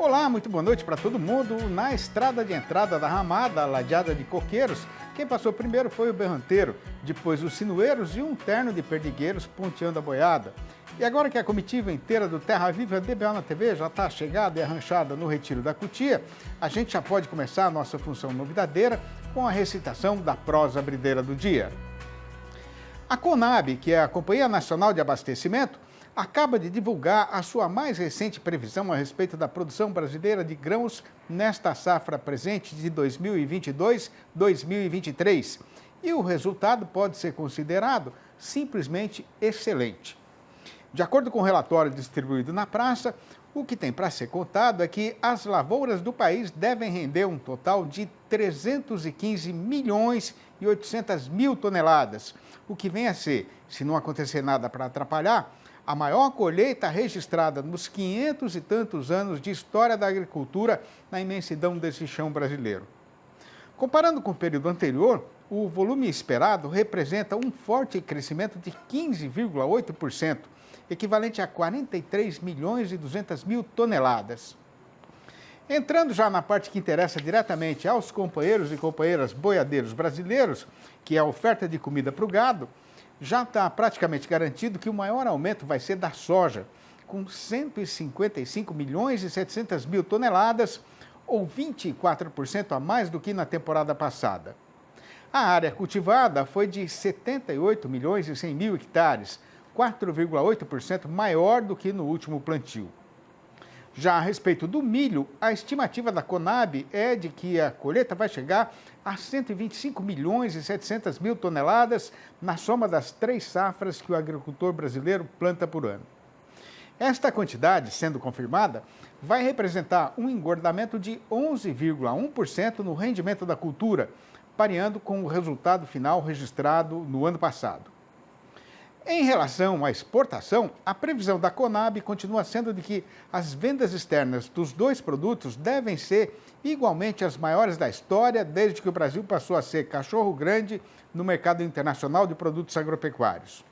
Olá, muito boa noite para todo mundo. Na estrada de entrada da Ramada, ladeada de coqueiros, quem passou primeiro foi o berranteiro, depois os sinueiros e um terno de perdigueiros ponteando a boiada. E agora que a comitiva inteira do Terra Viva DBO na TV já está chegada e arranchada no Retiro da Cutia, a gente já pode começar a nossa função novidadeira com a recitação da prosa brideira do dia. A Conab, que é a Companhia Nacional de Abastecimento, acaba de divulgar a sua mais recente previsão a respeito da produção brasileira de grãos nesta safra presente de 2022-2023. E o resultado pode ser considerado simplesmente excelente. De acordo com o relatório distribuído na praça, o que tem para ser contado é que as lavouras do país devem render um total de 315 milhões e 800 mil toneladas, o que vem a ser, se não acontecer nada para atrapalhar, a maior colheita registrada nos 500 e tantos anos de história da agricultura na imensidão desse chão brasileiro. Comparando com o período anterior, o volume esperado representa um forte crescimento de 15,8%, equivalente a 43 milhões e 200 mil toneladas. Entrando já na parte que interessa diretamente aos companheiros e companheiras boiadeiros brasileiros, que é a oferta de comida para o gado, já está praticamente garantido que o maior aumento vai ser da soja, com 155 milhões e 700 mil toneladas, ou 24% a mais do que na temporada passada. A área cultivada foi de 78 milhões e 100 mil hectares, 4,8% maior do que no último plantio. Já a respeito do milho, a estimativa da Conab é de que a colheita vai chegar a 125 milhões e 700 mil toneladas na soma das 3 safras que o agricultor brasileiro planta por ano. Esta quantidade, sendo confirmada, vai representar um engordamento de 11,1% no rendimento da cultura, pareando com o resultado final registrado no ano passado. Em relação à exportação, a previsão da Conab continua sendo de que as vendas externas dos 2 produtos devem ser igualmente as maiores da história desde que o Brasil passou a ser cachorro grande no mercado internacional de produtos agropecuários.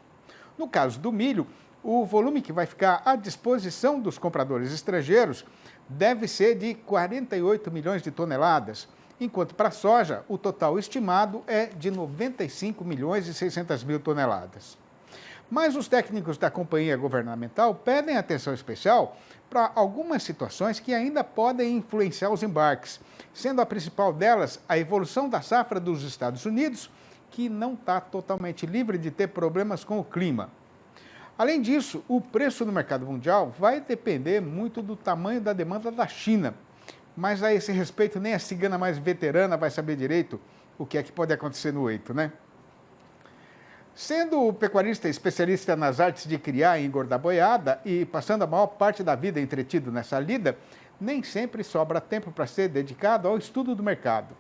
No caso do milho, o volume que vai ficar à disposição dos compradores estrangeiros deve ser de 48 milhões de toneladas, enquanto para a soja o total estimado é de 95 milhões e 600 mil toneladas. Mas os técnicos da companhia governamental pedem atenção especial para algumas situações que ainda podem influenciar os embarques, sendo a principal delas a evolução da safra dos Estados Unidos, que não está totalmente livre de ter problemas com o clima. Além disso, o preço no mercado mundial vai depender muito do tamanho da demanda da China. Mas a esse respeito, nem a cigana mais veterana vai saber direito o que é que pode acontecer no eito, né? Sendo o pecuarista especialista nas artes de criar e engordar boiada e passando a maior parte da vida entretido nessa lida, nem sempre sobra tempo para ser dedicado ao estudo do mercado.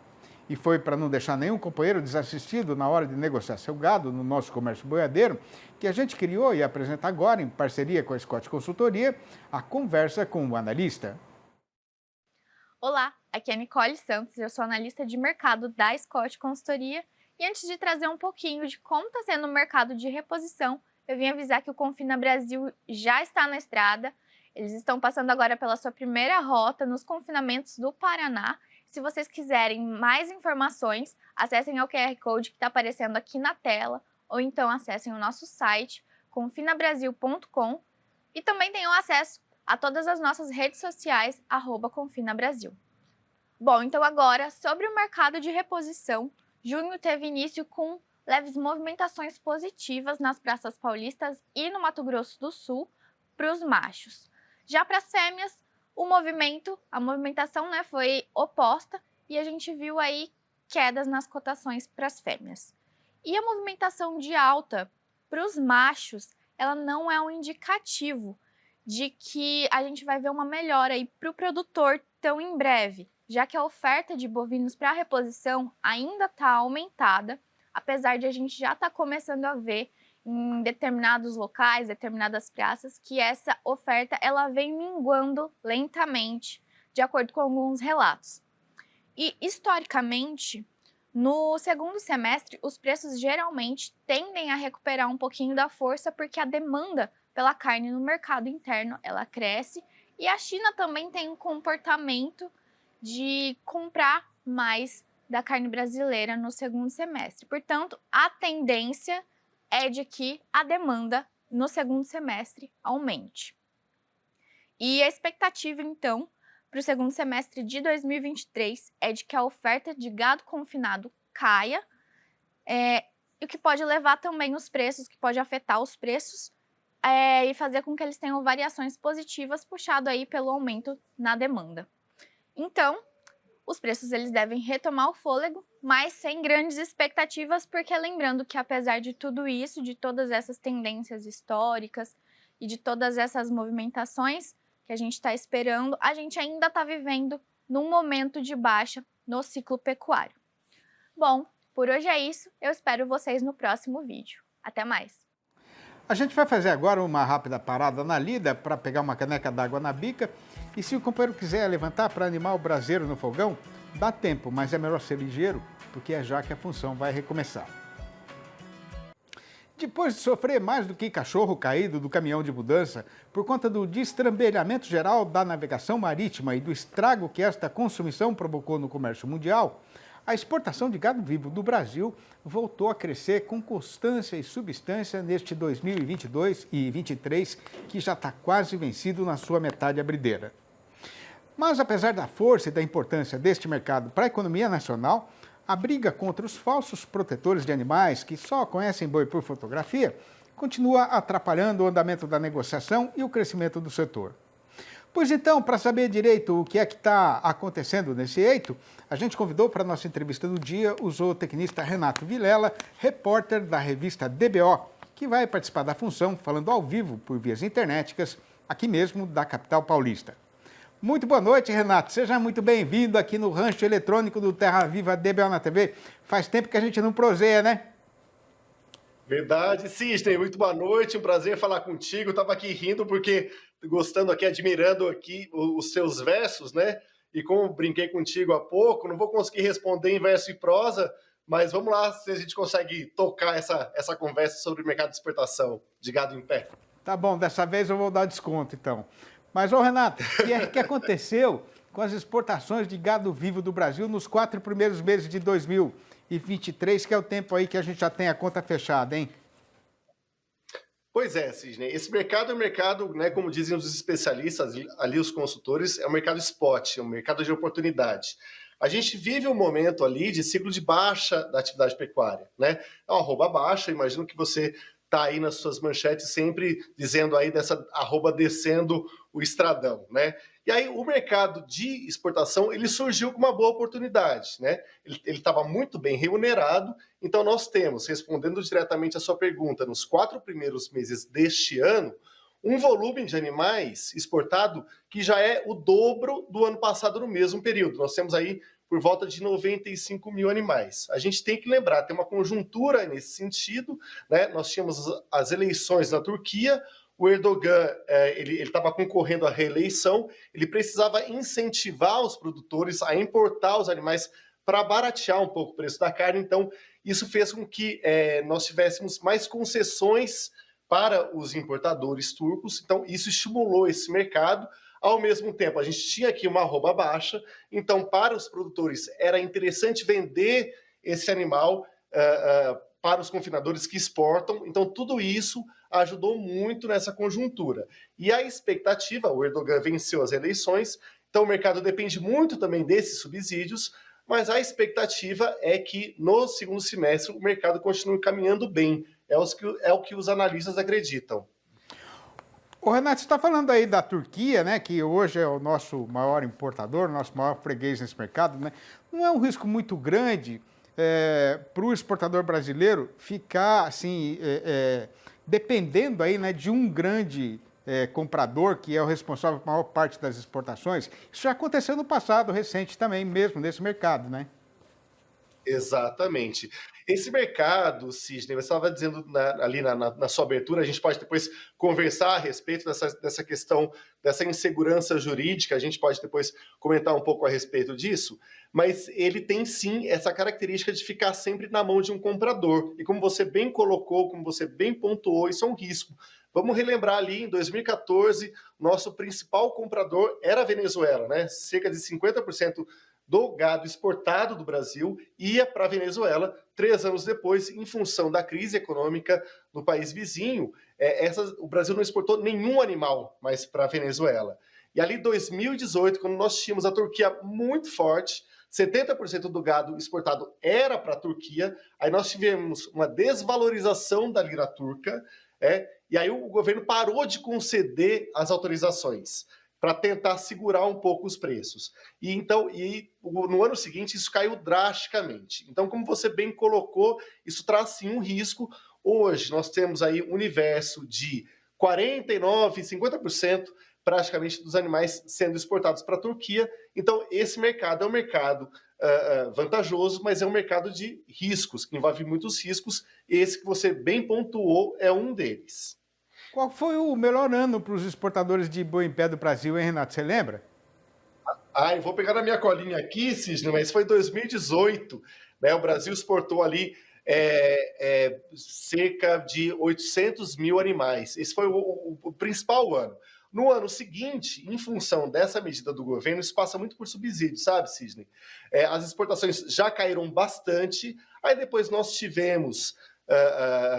E foi para não deixar nenhum companheiro desassistido na hora de negociar seu gado no nosso comércio boiadeiro que a gente criou e apresenta agora, em parceria com a Scott Consultoria, a conversa com o analista. Olá, aqui é Nicole Santos, eu sou analista de mercado da Scott Consultoria. E antes de trazer um pouquinho de como está sendo o mercado de reposição, eu vim avisar que o Confina Brasil já está na estrada. Eles estão passando agora pela sua primeira rota nos confinamentos do Paraná. Se vocês quiserem mais informações, acessem o QR Code que está aparecendo aqui na tela, ou então acessem o nosso site, confinabrasil.com, e também tenham acesso a todas as nossas redes sociais, @confinabrasil. Bom, então agora, sobre o mercado de reposição, junho teve início com leves movimentações positivas nas praças paulistas e no Mato Grosso do Sul para os machos. Já para as fêmeas, a movimentação foi oposta e a gente viu aí quedas nas cotações para as fêmeas. E a movimentação de alta para os machos, ela não é um indicativo de que a gente vai ver uma melhora aí para o produtor tão em breve, já que a oferta de bovinos para reposição ainda está aumentada, apesar de a gente já estar começando a ver em determinados locais, determinadas praças, que essa oferta ela vem minguando lentamente, de acordo com alguns relatos. E, historicamente, no segundo semestre, os preços geralmente tendem a recuperar um pouquinho da força, porque a demanda pela carne no mercado interno ela cresce E a China também tem um comportamento de comprar mais da carne brasileira no segundo semestre. Portanto, a tendência é de que a demanda no segundo semestre aumente. E a expectativa, então, para o segundo semestre de 2023 é de que a oferta de gado confinado caia, o que pode levar também os preços, que pode afetar os preços e fazer com que eles tenham variações positivas, puxado aí pelo aumento na demanda. Então, os preços eles devem retomar o fôlego, mas sem grandes expectativas, porque lembrando que apesar de tudo isso, de todas essas tendências históricas e de todas essas movimentações que a gente está esperando, a gente ainda está vivendo num momento de baixa no ciclo pecuário. Bom, por hoje é isso. Eu espero vocês no próximo vídeo. Até mais! A gente vai fazer agora uma rápida parada na lida para pegar uma caneca d'água na bica. E se o companheiro quiser levantar para animar o braseiro no fogão, dá tempo, mas é melhor ser ligeiro, porque é já que a função vai recomeçar. Depois de sofrer mais do que cachorro caído do caminhão de mudança, por conta do destrambelhamento geral da navegação marítima e do estrago que esta consumição provocou no comércio mundial, a exportação de gado vivo do Brasil voltou a crescer com constância e substância neste 2022 e 2023, que já está quase vencido na sua metade abrideira. Mas apesar da força e da importância deste mercado para a economia nacional, a briga contra os falsos protetores de animais que só conhecem boi por fotografia continua atrapalhando o andamento da negociação e o crescimento do setor. Pois então, para saber direito o que é que está acontecendo nesse eito, a gente convidou para a nossa entrevista do dia o zootecnista Renato Vilela, repórter da revista DBO, que vai participar da função falando ao vivo por vias internéticas, aqui mesmo da capital paulista. Muito boa noite, Renato. Seja muito bem-vindo aqui no rancho eletrônico do Terra Viva DBO na TV. Faz tempo que a gente não proseia, né? Verdade, Cisne. Muito boa noite. Um prazer falar contigo. Estava aqui rindo porque gostando aqui, admirando aqui os seus versos, né? E como brinquei contigo há pouco, não vou conseguir responder em verso e prosa, mas vamos lá se a gente consegue tocar essa conversa sobre o mercado de exportação de gado em pé. Tá bom, dessa vez eu vou dar desconto, então. Mas, ô Renato, o que aconteceu com as exportações de gado vivo do Brasil nos 4 primeiros meses de 2023, que é o tempo aí que a gente já tem a conta fechada, hein? Pois é, Sidney. Esse mercado é um mercado, né, como dizem os especialistas, ali os consultores, é um mercado spot, é um mercado de oportunidade. A gente vive um momento ali de ciclo de baixa da atividade pecuária, né? É uma arroba baixa, imagino que você está aí nas suas manchetes sempre dizendo aí dessa arroba descendo o estradão, né? E aí o mercado de exportação, ele surgiu com uma boa oportunidade, né? Ele estava muito bem remunerado, então nós temos, respondendo diretamente a sua pergunta, nos 4 primeiros meses deste ano, um volume de animais exportado que já é o dobro do ano passado no mesmo período. Nós temos aí por volta de 95 mil animais. A gente tem que lembrar, tem uma conjuntura nesse sentido, né? Nós tínhamos as eleições na Turquia, o Erdogan ele estava concorrendo à reeleição, ele precisava incentivar os produtores a importar os animais para baratear um pouco o preço da carne, então isso fez com que nós tivéssemos mais concessões para os importadores turcos, então isso estimulou esse mercado. Ao mesmo tempo, a gente tinha aqui uma arroba baixa, então para os produtores era interessante vender esse animal para os confinadores que exportam, então tudo isso ajudou muito nessa conjuntura. E a expectativa, o Erdogan venceu as eleições, então o mercado depende muito também desses subsídios, mas a expectativa é que no segundo semestre o mercado continue caminhando bem, é o que os analistas acreditam. Ô Renato, você está falando aí da Turquia, né, que hoje é o nosso maior importador, nosso maior freguês nesse mercado, né? Não é um risco muito grande para o exportador brasileiro ficar assim, dependendo aí, né, de um grande comprador que é o responsável por maior parte das exportações? Isso já aconteceu no passado recente também, mesmo nesse mercado, né? Exatamente. Esse mercado, Sidney, você estava dizendo ali na sua abertura, a gente pode depois conversar a respeito dessa questão, dessa insegurança jurídica, a gente pode depois comentar um pouco a respeito disso, mas ele tem sim essa característica de ficar sempre na mão de um comprador. E como você bem colocou, como você bem pontuou, isso é um risco. Vamos relembrar ali, em 2014, nosso principal comprador era a Venezuela, né? Cerca de 50% do gado exportado do Brasil ia para a Venezuela. 3 anos depois, em função da crise econômica no país vizinho, o Brasil não exportou nenhum animal mais para a Venezuela. E ali, em 2018, quando nós tínhamos a Turquia muito forte, 70% do gado exportado era para a Turquia, aí nós tivemos uma desvalorização da lira turca, e aí o governo parou de conceder as autorizações para tentar segurar um pouco os preços. No ano seguinte, isso caiu drasticamente. Então, como você bem colocou, isso traz sim um risco. Hoje, nós temos aí um universo de 49%, 50% praticamente dos animais sendo exportados para a Turquia. Então, esse mercado é um mercado vantajoso, mas é um mercado de riscos, que envolve muitos riscos. Esse que você bem pontuou é um deles. Qual foi o melhor ano para os exportadores de boi em pé do Brasil, hein, Renato? Você lembra? Eu vou pegar na minha colinha aqui, Cisne, mas foi 2018. Né? O Brasil exportou ali cerca de 800 mil animais. Esse foi o principal ano. No ano seguinte, em função dessa medida do governo, isso passa muito por subsídio, sabe, Cisne? As exportações já caíram bastante, aí depois nós tivemos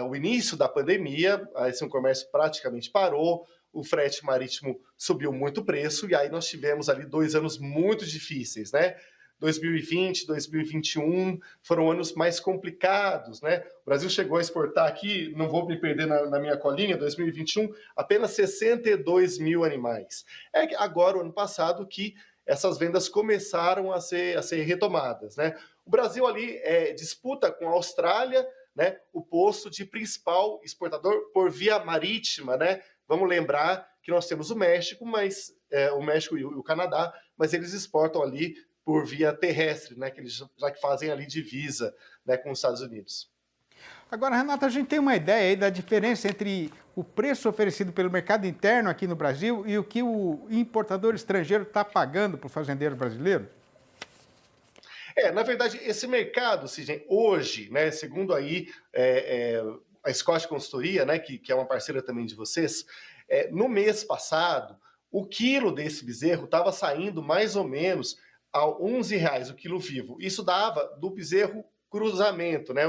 o início da pandemia, esse comércio praticamente parou, o frete marítimo subiu muito o preço, e aí nós tivemos ali 2 anos muito difíceis, né? 2020, 2021 foram anos mais complicados, né? O Brasil chegou a exportar aqui, não vou me perder na minha colinha, 2021, apenas 62 mil animais. Agora, o ano passado, que essas vendas começaram a ser retomadas, né? O Brasil ali disputa com a Austrália, né, o posto de principal exportador por via marítima, né? Vamos lembrar que nós temos o México, mas o México e o Canadá, mas eles exportam ali por via terrestre, né? Que eles já que fazem ali divisa, né, com os Estados Unidos. Agora, Renata, a gente tem uma ideia aí da diferença entre o preço oferecido pelo mercado interno aqui no Brasil e o que o importador estrangeiro está pagando para o fazendeiro brasileiro? Na verdade, esse mercado, Sidney, hoje, né, segundo aí a Scott Consultoria, né, que é uma parceira também de vocês, no mês passado, o quilo desse bezerro estava saindo mais ou menos a R$ 11 o quilo vivo. Isso dava do bezerro cruzamento, né,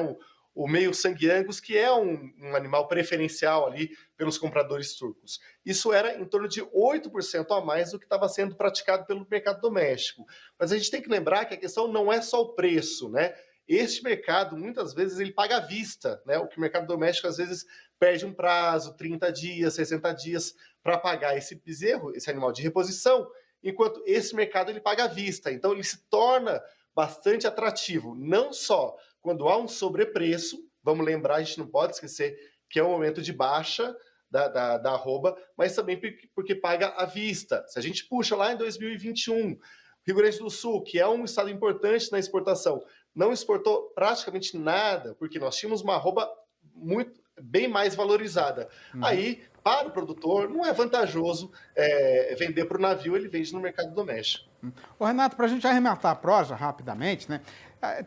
o meio sangue Angus, que é um animal preferencial ali pelos compradores turcos. Isso era em torno de 8% a mais do que estava sendo praticado pelo mercado doméstico. Mas a gente tem que lembrar que a questão não é só o preço, né? Este mercado, muitas vezes, ele paga à vista, né? O que o mercado doméstico, às vezes, perde um prazo, 30 dias, 60 dias, para pagar esse bezerro, esse animal de reposição, enquanto esse mercado ele paga à vista. Então, ele se torna bastante atrativo, não só quando há um sobrepreço, vamos lembrar, a gente não pode esquecer que é um momento de baixa da arroba, mas também porque paga à vista. Se a gente puxa lá em 2021, Rio Grande do Sul, que é um estado importante na exportação, não exportou praticamente nada, porque nós tínhamos uma arroba bem mais valorizada. Aí, para o produtor, não é vantajoso vender para o navio, ele vende no mercado doméstico. Ô, Renato, para a gente arrematar a prosa rapidamente, né?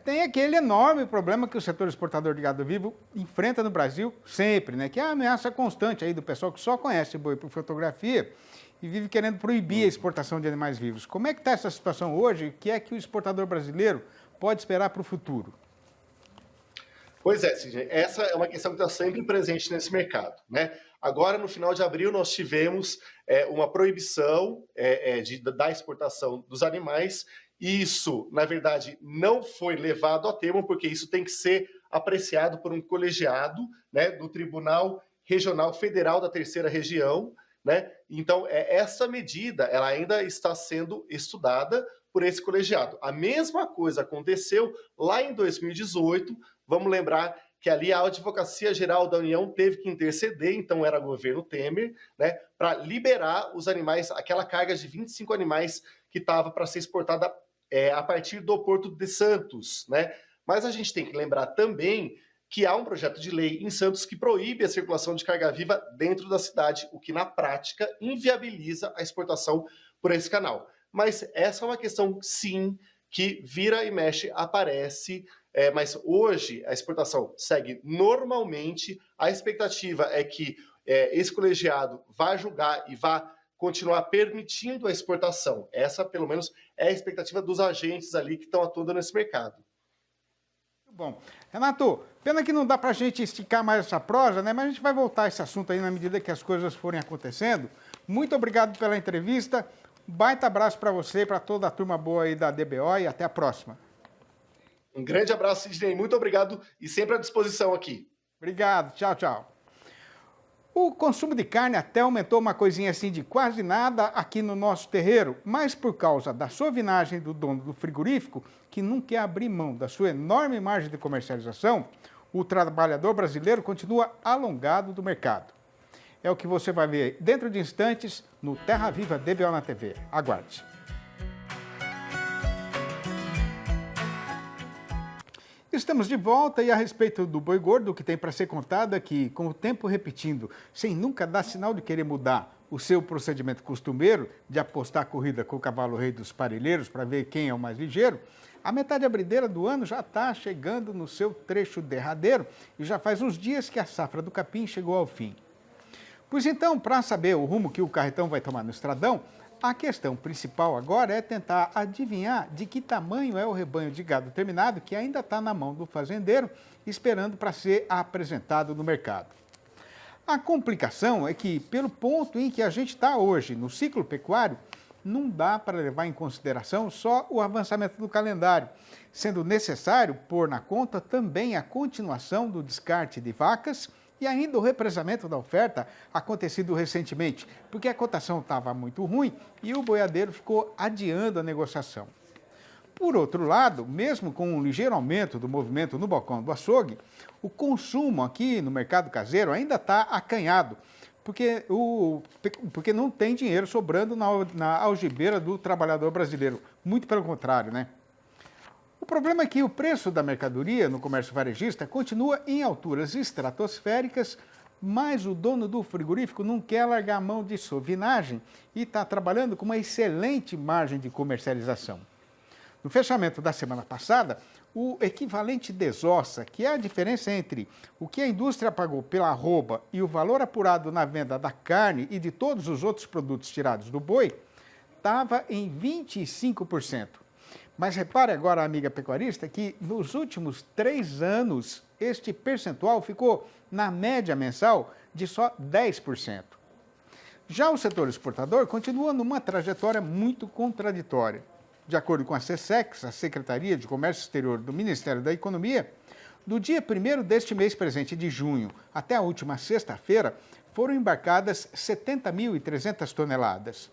Tem aquele enorme problema que o setor exportador de gado vivo enfrenta no Brasil sempre, né? Que é a ameaça constante aí do pessoal que só conhece boi por fotografia e vive querendo proibir a exportação de animais vivos. Como é que está essa situação hoje? O que é que o exportador brasileiro pode esperar para o futuro? Pois é, Sidney, essa é uma questão que está sempre presente nesse mercado, né? Agora, no final de abril, nós tivemos uma proibição da exportação dos animais. Isso, na verdade, não foi levado a termo, porque isso tem que ser apreciado por um colegiado, né, do Tribunal Regional Federal da Terceira Região, né? Então, essa medida ela ainda está sendo estudada por esse colegiado. A mesma coisa aconteceu lá em 2018. Vamos lembrar que ali a Advocacia Geral da União teve que interceder, então era governo Temer, né, para liberar os animais, aquela carga de 25 animais que estava para ser exportada a partir do Porto de Santos, né, Mas a gente tem que lembrar também que há um projeto de lei em Santos que proíbe a circulação de carga viva dentro da cidade, o que na prática inviabiliza a exportação por esse canal. Mas essa é uma questão, sim, que vira e mexe, aparece, mas hoje a exportação segue normalmente. A expectativa é que esse colegiado vá julgar e vá continuar permitindo a exportação. Essa, pelo menos, é a expectativa dos agentes ali que estão atuando nesse mercado. Bom, Renato, pena que não dá para a gente esticar mais essa prosa, né? Mas a gente vai voltar a esse assunto aí na medida que as coisas forem acontecendo. Muito obrigado pela entrevista. Um baita abraço para você e para toda a turma boa aí da DBO e até a próxima. Um grande abraço, Sidney. Muito obrigado e sempre à disposição aqui. Obrigado. Tchau, tchau. O consumo de carne até aumentou uma coisinha assim de quase nada aqui no nosso terreiro, mas por causa da sovinagem do dono do frigorífico, que não quer abrir mão da sua enorme margem de comercialização, o trabalhador brasileiro continua alongado do mercado. É o que você vai ver dentro de instantes no Terra Viva DBO na TV. Aguarde. Estamos de volta e a respeito do boi gordo, o que tem para ser contado é que, com o tempo repetindo, sem nunca dar sinal de querer mudar o seu procedimento costumeiro de apostar a corrida com o cavalo rei dos parelheiros para ver quem é o mais ligeiro, a metade abrideira do ano já está chegando no seu trecho derradeiro e já faz uns dias que a safra do capim chegou ao fim. Pois então, para saber o rumo que o carretão vai tomar no estradão, a questão principal agora é tentar adivinhar de que tamanho é o rebanho de gado terminado que ainda está na mão do fazendeiro, esperando para ser apresentado no mercado. A complicação é que, pelo ponto em que a gente está hoje no ciclo pecuário, não dá para levar em consideração só o avançamento do calendário, sendo necessário pôr na conta também a continuação do descarte de vacas e ainda o represamento da oferta acontecido recentemente, porque a cotação estava muito ruim e o boiadeiro ficou adiando a negociação. Por outro lado, mesmo com um ligeiro aumento do movimento no balcão do açougue, o consumo aqui no mercado caseiro ainda está acanhado, porque não tem dinheiro sobrando na algibeira do trabalhador brasileiro. Muito pelo contrário, né? O problema é que o preço da mercadoria no comércio varejista continua em alturas estratosféricas, mas o dono do frigorífico não quer largar a mão de sovinagem e está trabalhando com uma excelente margem de comercialização. No fechamento da semana passada, o equivalente desossa, que é a diferença entre o que a indústria pagou pela arroba e o valor apurado na venda da carne e de todos os outros produtos tirados do boi, estava em 25%. Mas repare agora, amiga pecuarista, que nos últimos 3 anos este percentual ficou na média mensal de só 10%. Já o setor exportador continua numa trajetória muito contraditória. De acordo com a SECEX, a Secretaria de Comércio Exterior do Ministério da Economia, do dia 1º deste mês presente de junho até a última sexta-feira, foram embarcadas 70.300 toneladas.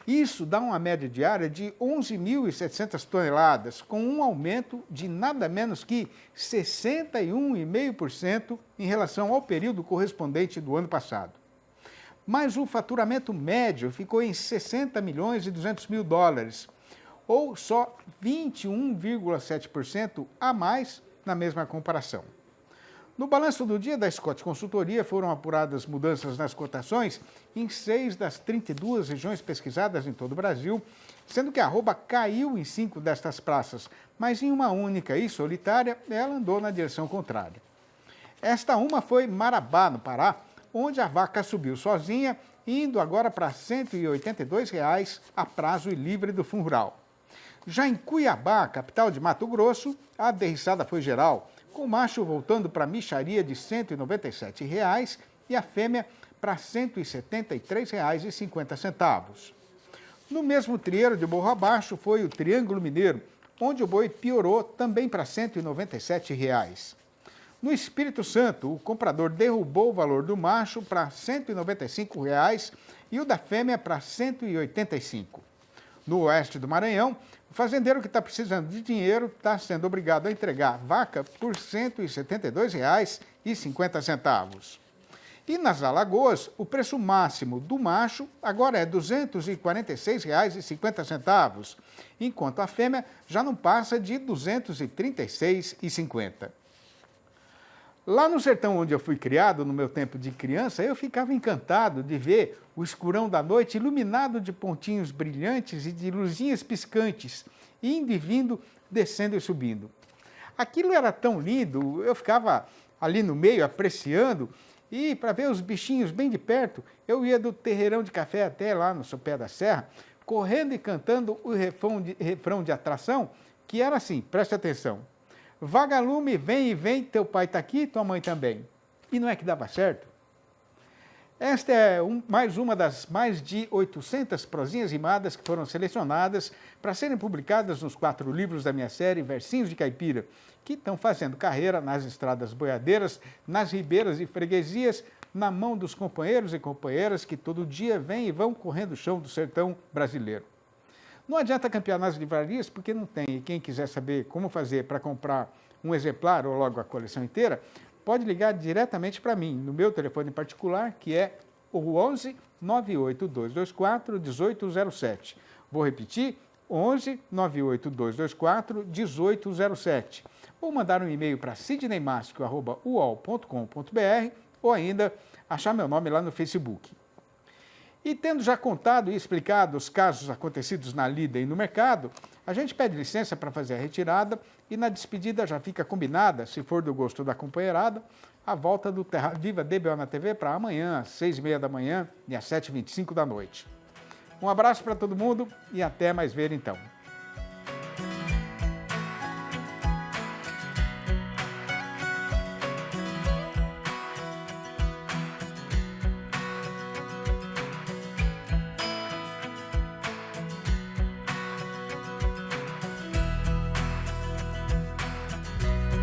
Isso dá uma média diária de 11.700 toneladas, com um aumento de nada menos que 61,5% em relação ao período correspondente do ano passado. Mas o faturamento médio ficou em 60 milhões e 200 mil dólares, ou só 21,7% a mais na mesma comparação. No balanço do dia da Scott Consultoria foram apuradas mudanças nas cotações em 6 das 32 regiões pesquisadas em todo o Brasil, sendo que a arroba caiu em 5 destas praças, mas em uma única e solitária ela andou na direção contrária. Esta uma foi Marabá, no Pará, onde a vaca subiu sozinha, indo agora para R$ 182,00 a prazo e livre do Fundo Rural. Já em Cuiabá, capital de Mato Grosso, a derriçada foi geral, com o macho voltando para a mixaria de R$ 197,00 e a fêmea para R$ 173,50. No mesmo trieiro de morro abaixo foi o Triângulo Mineiro, onde o boi piorou também para R$ 197,00. No Espírito Santo, o comprador derrubou o valor do macho para R$ 195,00 e o da fêmea para R$ 185,00. No oeste do Maranhão, o fazendeiro que está precisando de dinheiro está sendo obrigado a entregar vaca por R$ 172,50. E nas Alagoas, o preço máximo do macho agora é R$ 246,50, enquanto a fêmea já não passa de R$ 236,50. Lá no sertão onde eu fui criado, no meu tempo de criança, eu ficava encantado de ver o escurão da noite iluminado de pontinhos brilhantes e de luzinhas piscantes, indo e vindo, descendo e subindo. Aquilo era tão lindo, eu ficava ali no meio apreciando, e para ver os bichinhos bem de perto, eu ia do terreirão de café até lá no sopé da serra, correndo e cantando o refrão de atração, que era assim, preste atenção. Vagalume, vem e vem, teu pai está aqui, tua mãe também. E não é que dava certo? Esta é mais uma das mais de 800 prosinhas rimadas que foram selecionadas para serem publicadas nos 4 livros da minha série Versinhos de Caipira, que estão fazendo carreira nas estradas boiadeiras, nas ribeiras e freguesias, na mão dos companheiros e companheiras que todo dia vêm e vão correndo o chão do sertão brasileiro. Não adianta campear nas livrarias porque não tem, e quem quiser saber como fazer para comprar um exemplar ou logo a coleção inteira, pode ligar diretamente para mim, no meu telefone particular, que é o 11 98224 1807. Vou repetir, 11 98224 1807. Ou mandar um e-mail para sidneymasco@uol.com.br ou ainda achar meu nome lá no Facebook. E tendo já contado e explicado os casos acontecidos na lida e no mercado, a gente pede licença para fazer a retirada e na despedida já fica combinada, se for do gosto da companheirada, a volta do Terra Viva DBO na TV para amanhã, às 6h30 da manhã e às 7h25 da noite. Um abraço para todo mundo e até mais ver então.